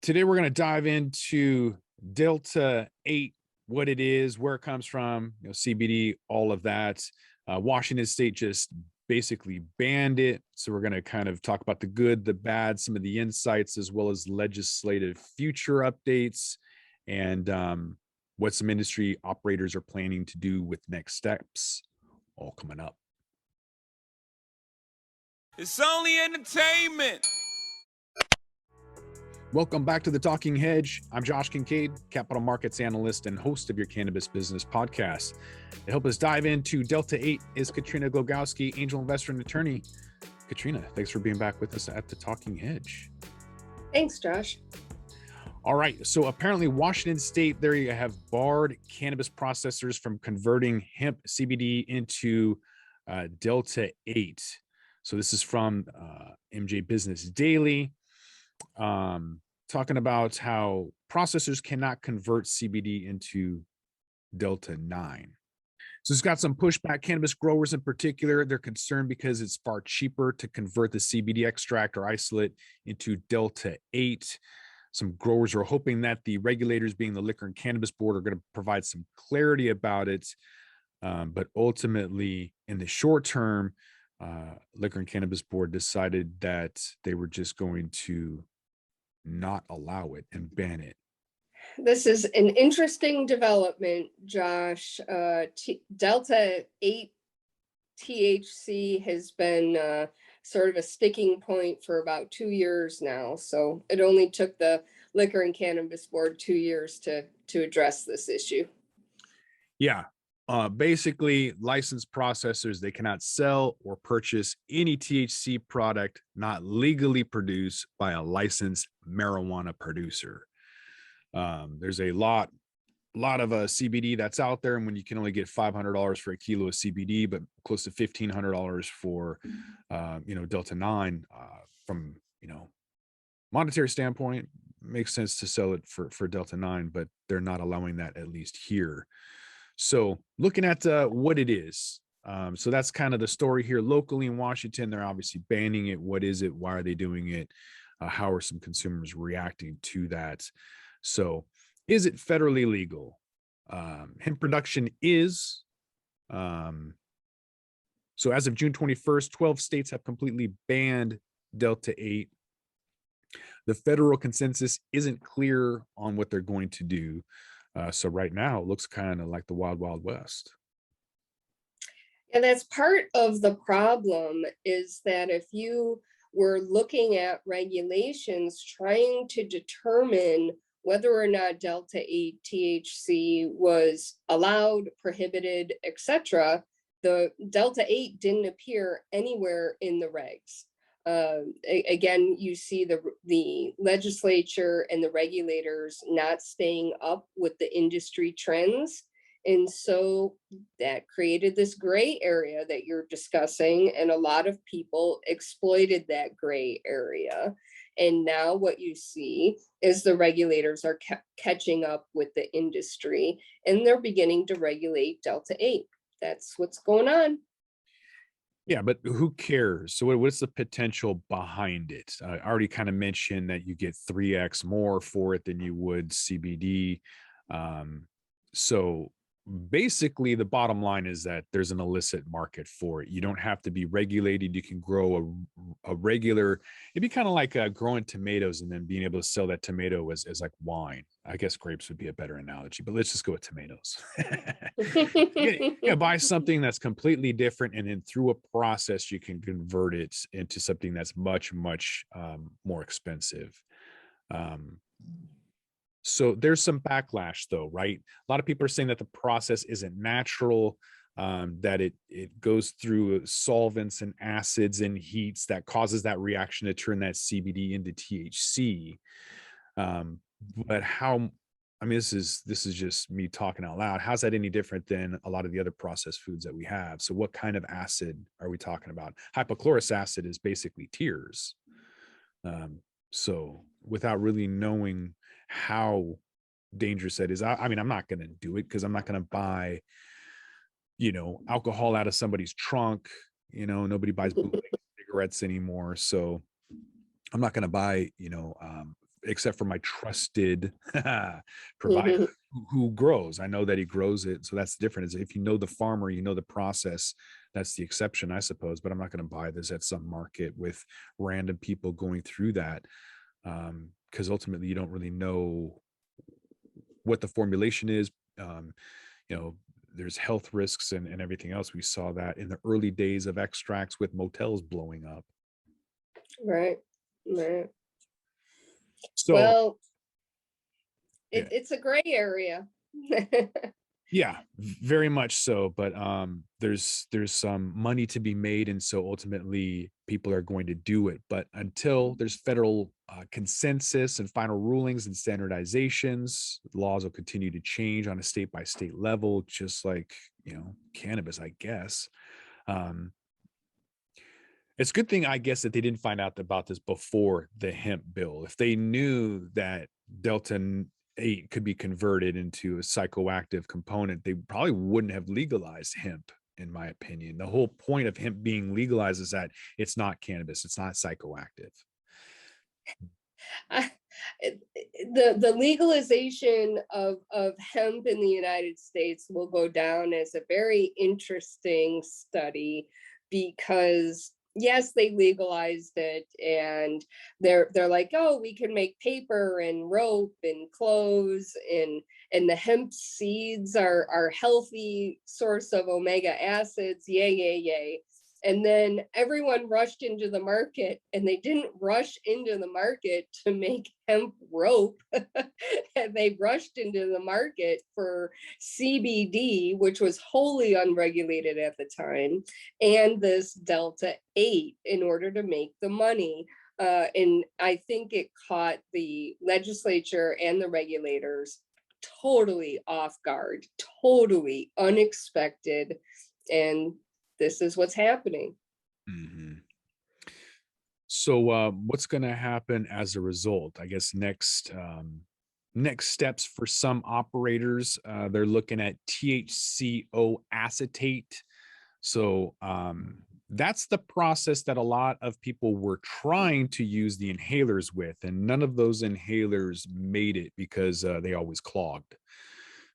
Today, we're going to dive into Delta-8, what it is, where it comes from, CBD, all of that. Washington State just basically banned it. So we're going to kind of talk about the good, the bad, some of the insights, as well as legislative future updates and what some industry operators are planning to do with next steps, all coming up. It's only entertainment. Welcome back to the Talking Hedge. I'm Josh Kincaid, capital markets analyst and host of your cannabis business podcast. To help us dive into Delta-8 is Katrina Glogowski, angel investor and attorney. Katrina, thanks for being back with us at the Talking Hedge. Thanks, Josh. All right, so apparently Washington State, there you have barred cannabis processors from converting hemp CBD into Delta-8. So this is from MJ Business Daily. Talking about how processors cannot convert CBD into Delta-9. So it's got some pushback. Cannabis growers in particular, they're concerned because it's far cheaper to convert the CBD extract or isolate into Delta-8. Some growers are hoping that the regulators, being the Liquor and Cannabis Board, are going to provide some clarity about it. But ultimately, in the short term, Liquor and Cannabis Board decided that they were just going to not allow it and ban it. This is an interesting development, Josh. Delta-8 THC has been sort of a sticking point for about 2 years now. So it only took the Liquor and Cannabis Board 2 years to address this issue. Yeah. Basically, licensed processors, they cannot sell or purchase any THC product not legally produced by a licensed marijuana producer. There's a lot of CBD that's out there, and when you can only get $500 for a kilo of CBD, but close to $1,500 for Delta-9, from monetary standpoint, makes sense to sell it for Delta-9, but they're not allowing that, at least here. So looking at what it is, so that's kind of the story here locally in Washington. They're obviously banning it. What is it? Why are they doing it? How are some consumers reacting to that? So is it federally legal? Hemp production is. So as of June 21st, 12 states have completely banned Delta-8. The federal consensus isn't clear on what they're going to do. So right now it looks kind of like the Wild Wild West. And that's part of the problem, is that if you were looking at regulations trying to determine whether or not Delta-8 THC was allowed, prohibited, etc., the Delta-8 didn't appear anywhere in the regs. Again, you see the legislature and the regulators not staying up with the industry trends. And so that created this gray area that you're discussing, and a lot of people exploited that gray area. And now what you see is the regulators are catching up with the industry, and they're beginning to regulate Delta-8. That's what's going on. Yeah, but who cares? So what's the potential behind it? I already kind of mentioned that you get 3x more for it than you would CBD. So basically the bottom line is that there's an illicit market for it. You don't have to be regulated. You can grow a regular, it'd be kind of like growing tomatoes and then being able to sell that tomato as like wine. I guess grapes would be a better analogy, but let's just go with tomatoes. Buy something that's completely different, and then through a process, you can convert it into something that's much, much more expensive. So there's some backlash though, right? A lot of people are saying that the process isn't natural, that it goes through solvents and acids and heats that causes that reaction to turn that CBD into THC. But how, I mean, this is just me talking out loud. How's that any different than a lot of the other processed foods that we have? So what kind of acid are we talking about? Hypochlorous acid is basically tears. So without really knowing how dangerous that is, I mean, I'm not going to do it because I'm not going to buy, alcohol out of somebody's trunk. Nobody buys bootleg cigarettes anymore. So I'm not going to buy, except for my trusted provider Mhm. who grows. I know that he grows it. So that's the difference. If you know the farmer, you know the process, that's the exception, I suppose. But I'm not going to buy this at some market with random people going through that, because ultimately you don't really know what the formulation is. Um, you know, there's health risks and everything else. We saw that in the early days of extracts with motels blowing up. Right. Right. So Well, yeah, it's a gray area. yeah, very much so. But there's some money to be made, and so ultimately people are going to do it. But until there's federal consensus and final rulings and standardizations, laws will continue to change on a state by state level, just like, cannabis, I guess. um It's a good thing, I guess, that they didn't find out about this before the hemp bill. If they knew that Delta-8 could be converted into a psychoactive component, they probably wouldn't have legalized hemp, in my opinion. The whole point of hemp being legalized is that it's not cannabis, it's not psychoactive. I- the legalization of hemp in the United States will go down as a very interesting study, because yes, they legalized it, and they're like, oh, we can make paper and rope and clothes, and the hemp seeds are healthy source of omega acids, yay, yay, yay. And then everyone rushed into the market, and they didn't rush into the market to make hemp rope. And they rushed into the market for CBD, which was wholly unregulated at the time, and this Delta-8 in order to make the money. And I think it caught the legislature and the regulators totally off guard, totally unexpected. And this is what's happening. Mhm. So what's going to happen as a result? I guess next steps for some operators, they're looking at THCO acetate. So that's the process that a lot of people were trying to use the inhalers with, and none of those inhalers made it because they always clogged.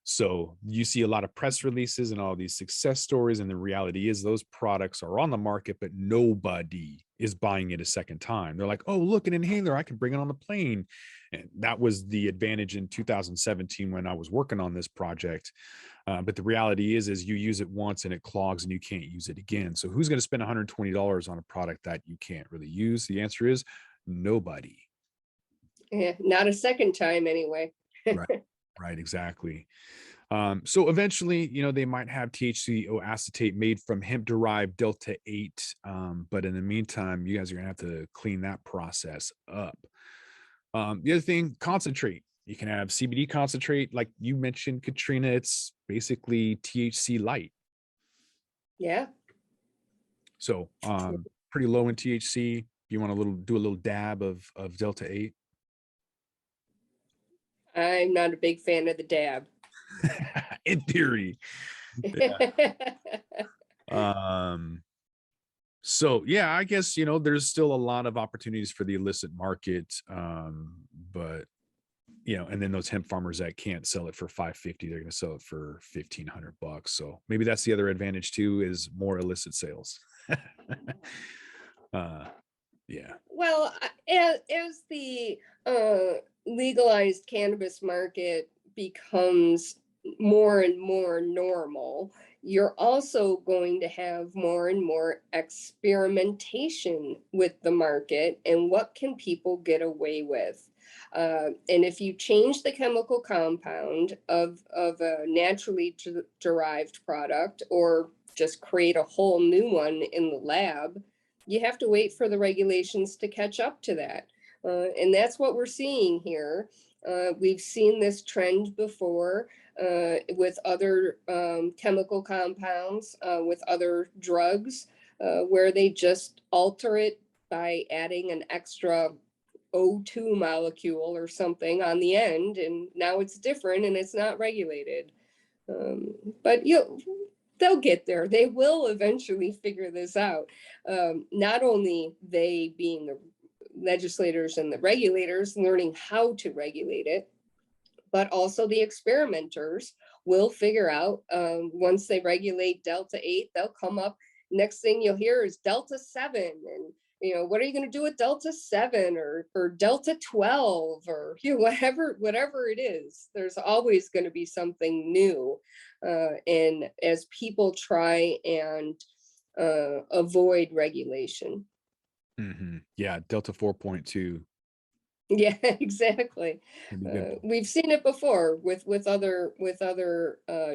So you see a lot of press releases and all these success stories, and the reality is those products are on the market, but nobody is buying it a second time. They're like, oh, look, an inhaler, I can bring it on the plane. And that was the advantage in 2017 when I was working on this project. But the reality is you use it once and it clogs and you can't use it again. So who's going to spend $120 on a product that you can't really use? The answer is nobody. Yeah, not a second time anyway. Right. Right. Exactly. So eventually, they might have THCO acetate made from hemp-derived Delta-8. But in the meantime, you guys are gonna have to clean that process up. The other thing, concentrate. You can have CBD concentrate, like you mentioned, Katrina. It's basically THC light. Yeah. So pretty low in THC. You want to do a little dab of Delta-8. I'm not a big fan of the dab. In theory. Um So yeah, I guess there's still a lot of opportunities for the illicit market, but and then those hemp farmers that can't sell it for 550, they're going to sell it for $1,500. So maybe that's the other advantage too, is more illicit sales. uh, yeah. Well, as the legalized cannabis market becomes more and more normal, you're also going to have more and more experimentation with the market and what can people get away with. And if you change the chemical compound of a naturally derived product, or just create a whole new one in the lab, you have to wait for the regulations to catch up to that. And that's what we're seeing here. We've seen this trend before with other chemical compounds, with other drugs, where they just alter it by adding an extra O2 molecule or something on the end, and now it's different and it's not regulated. But they'll get there. They will eventually figure this out. Not only they being legislators and the regulators learning how to regulate it, but also the experimenters will figure out, once they regulate Delta-8, they'll come up, next thing you'll hear is Delta-7, and what are you going to do with Delta-7 or Delta-12, or whatever it is. There's always going to be something new, and as people try and avoid regulation. Yeah, Delta 4.2. Yeah, exactly. We've seen it before with other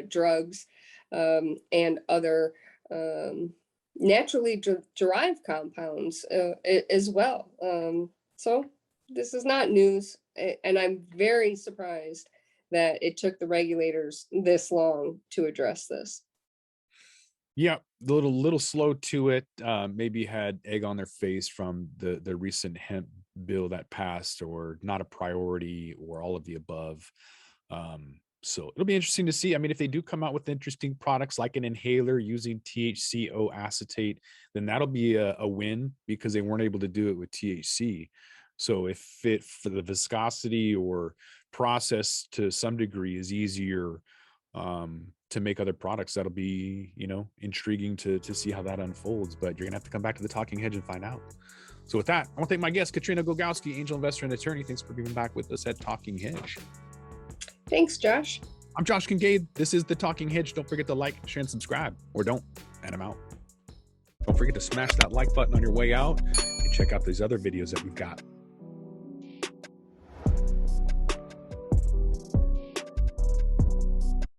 drugs, and other naturally derived compounds as well. So this is not news, and I'm very surprised that it took the regulators this long to address this. Yeah, a little slow to it. Maybe had egg on their face from the recent hemp bill that passed, or not a priority, or all of the above. So it'll be interesting to see. I mean, if they do come out with interesting products like an inhaler using THCO acetate, then that'll be a win, because they weren't able to do it with THC. So if it, for the viscosity or process to some degree, is easier to make other products, that'll be, intriguing to see how that unfolds. But you're gonna have to come back to the Talking Hedge and find out. So with that, I want to thank my guest, Katrina Gogowski, angel investor and attorney. Thanks for being back with us at Talking Hedge. Thanks, Josh. I'm Josh Kincaid. This is the Talking Hedge. Don't forget to like, share, and subscribe, or don't, and I'm out. Don't forget to smash that like button on your way out, and check out these other videos that we've got.